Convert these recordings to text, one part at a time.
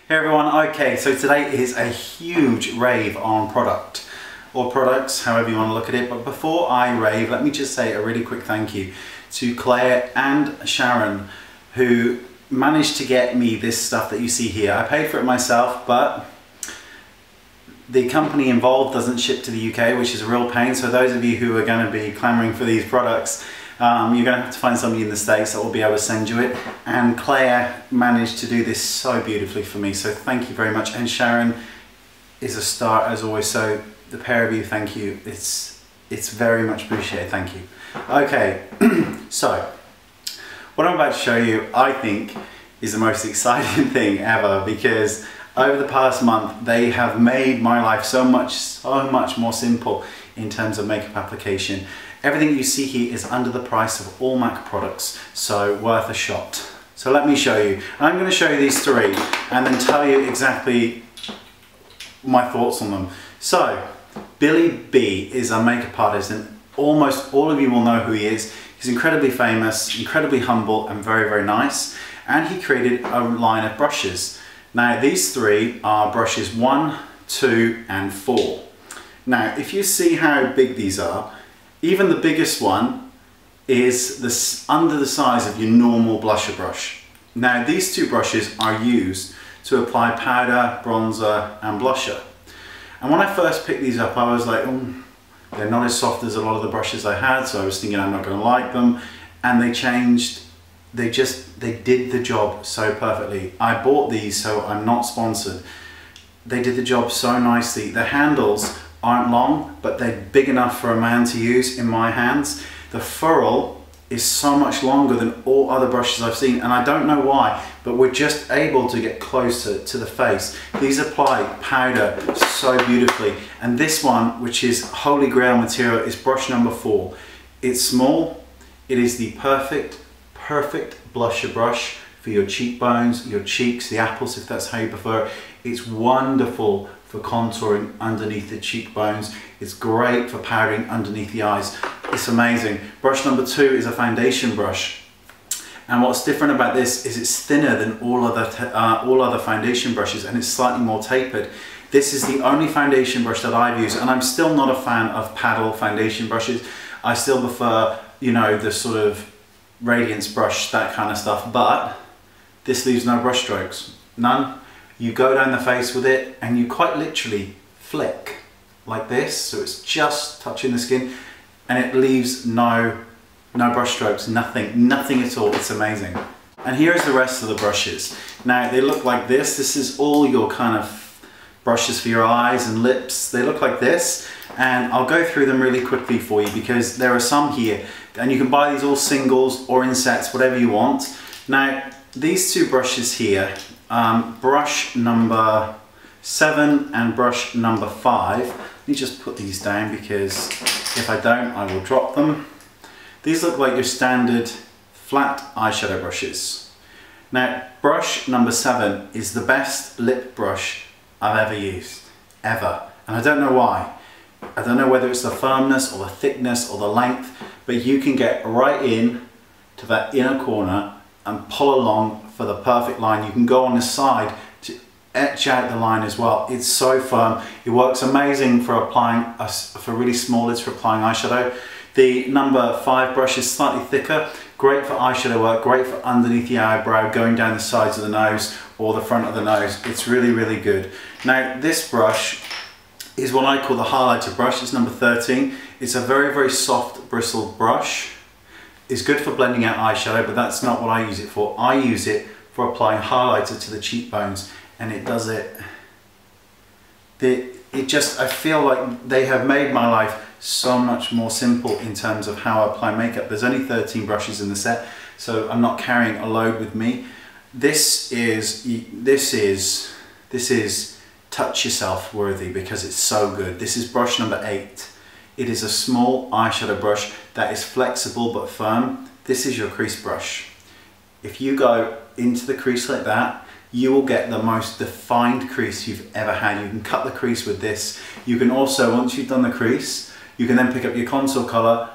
Hey everyone, okay, so today is a huge rave on product, or products, however you want to look at it. But before I rave, let me just say a really quick thank you to Claire and Sharon, who managed to get me this stuff that you see here. I paid for it myself, but the company involved doesn't ship to the UK, which is a real pain. So those of you who are going to be clamoring for these products, you're going to have to find somebody in the States that will be able to send you it. And Claire managed to do this so beautifully for me, so thank you very much. And Sharon is a star as always, so the pair of you, thank you. It's very much appreciated, thank you. Okay, so what I'm about to show you, I think, is the most exciting thing ever, because over the past month they have made my life so much more simple in terms of makeup application. Everything you see here is under the price of all MAC products, so worth a shot. So let me show you. I'm going to show you these three and then tell you exactly my thoughts on them. So, Billy B is a makeup artist, and almost all of you will know who he is. He's incredibly famous, incredibly humble, and very, very nice. And he created a line of brushes. Now, these three are brushes 1, 2, and 4. Now, if you see how big these are, even the biggest one is under the size of your normal blusher brush. Now, these two brushes are used to apply powder, bronzer, and blusher. And when I first picked these up, I was like, they're not as soft as a lot of the brushes I had, so I was thinking I'm not going to like them. And they changed, they did the job so perfectly. I bought these, so I'm not sponsored. They did the job so nicely. The handles aren't long, but they're big enough for a man to use in my hands. The ferrule is so much longer than all other brushes I've seen, and I don't know why, but we're just able to get closer to the face. These apply powder so beautifully. And this one, which is holy grail material, is brush number 4. It's small. It is the perfect blusher brush for your cheekbones, your cheeks, the apples, if that's how you prefer. It's wonderful for contouring underneath the cheekbones. It's great for powdering underneath the eyes. It's amazing. Brush number 2 is a foundation brush. And what's different about this is it's thinner than all other foundation brushes, and it's slightly more tapered. This is the only foundation brush that I've used, and I'm still not a fan of paddle foundation brushes. I still prefer, you know, the sort of radiance brush, that kind of stuff, but this leaves no brush strokes, none. You go down the face with it and you quite literally flick like this, so it's just touching the skin, and it leaves no brush strokes, nothing at all. It's amazing. And here's the rest of the brushes. Now they look like this. This is all your kind of brushes for your eyes and lips. They look like this, and I'll go through them really quickly for you because there are some here, and you can buy these all singles or in sets, whatever you want. Now these two brushes here, brush number 7 and brush number 5. Let me just put these down, because if I don't, I will drop them. These look like your standard flat eyeshadow brushes. Now, brush number 7 is the best lip brush I've ever used, ever. And I don't know why. I don't know whether it's the firmness or the thickness or the length, but you can get right in to that inner corner and pull along for the perfect line. You can go on the side to etch out the line as well. It's so firm. It works amazing for applying, for really small lids, for applying eyeshadow. The number 5 brush is slightly thicker, great for eyeshadow work, great for underneath the eyebrow, going down the sides of the nose or the front of the nose. It's really, really good. Now this brush is what I call the highlighter brush. It's number 13. It's a very, very soft bristled brush. It's good for blending out eyeshadow, but that's not what I use it for. I use it for applying highlighter to the cheekbones, and it does it. I feel like they have made my life so much more simple in terms of how I apply makeup. There's only 13 brushes in the set, so I'm not carrying a load with me. This is touch yourself worthy, because it's so good. This is brush number 8. It is a small eyeshadow brush that is flexible but firm. This is your crease brush. If you go into the crease like that, you will get the most defined crease you've ever had. You can cut the crease with this. You can also, once you've done the crease, you can then pick up your contour color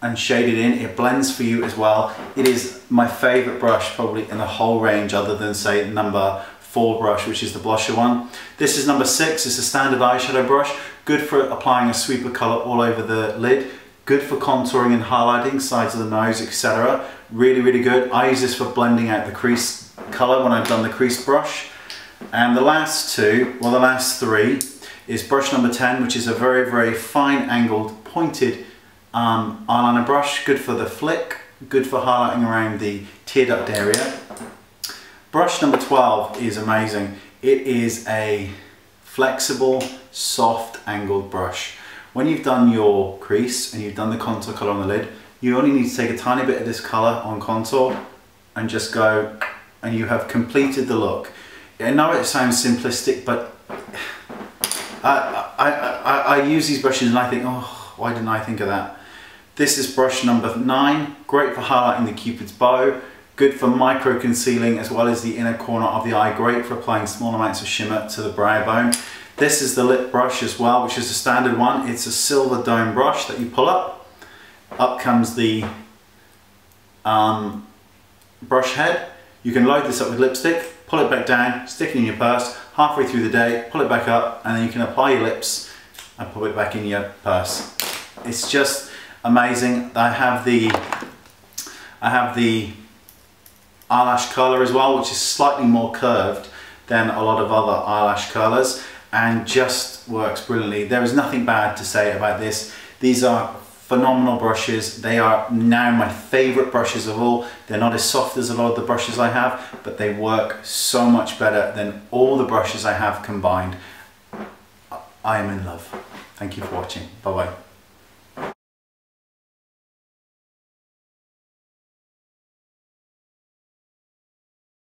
and shade it in. It blends for you as well. It is my favorite brush probably in the whole range, other than say number fall brush, which is the blusher one. This is number 6, it's a standard eyeshadow brush, good for applying a sweep of colour all over the lid, good for contouring and highlighting sides of the nose, etc. Really, really good. I use this for blending out the crease colour when I've done the crease brush. And the last two, well the last three, is brush number 10, which is a very, very fine angled pointed eyeliner brush, good for the flick, good for highlighting around the tear duct area. Brush number 12 is amazing. It is a flexible, soft angled brush. When you've done your crease and you've done the contour colour on the lid, you only need to take a tiny bit of this colour on contour and just go, and you have completed the look. I know it sounds simplistic, but I use these brushes and I think, oh, why didn't I think of that? This is brush number 9, great for highlighting the Cupid's bow, good for micro concealing as well as the inner corner of the eye, great for applying small amounts of shimmer to the brow bone. This is the lip brush as well, which is a standard one. It's a silver dome brush that you pull up. Up comes the brush head. You can load this up with lipstick, pull it back down, stick it in your purse, halfway through the day, pull it back up, and then you can apply your lips and put it back in your purse. It's just amazing. I have the eyelash curler as well, which is slightly more curved than a lot of other eyelash curlers and just works brilliantly. There is nothing bad to say about this. These are phenomenal brushes. They are now my favorite brushes of all. They're not as soft as a lot of the brushes I have, but they work so much better than all the brushes I have combined. I am in love. Thank you for watching. Bye bye.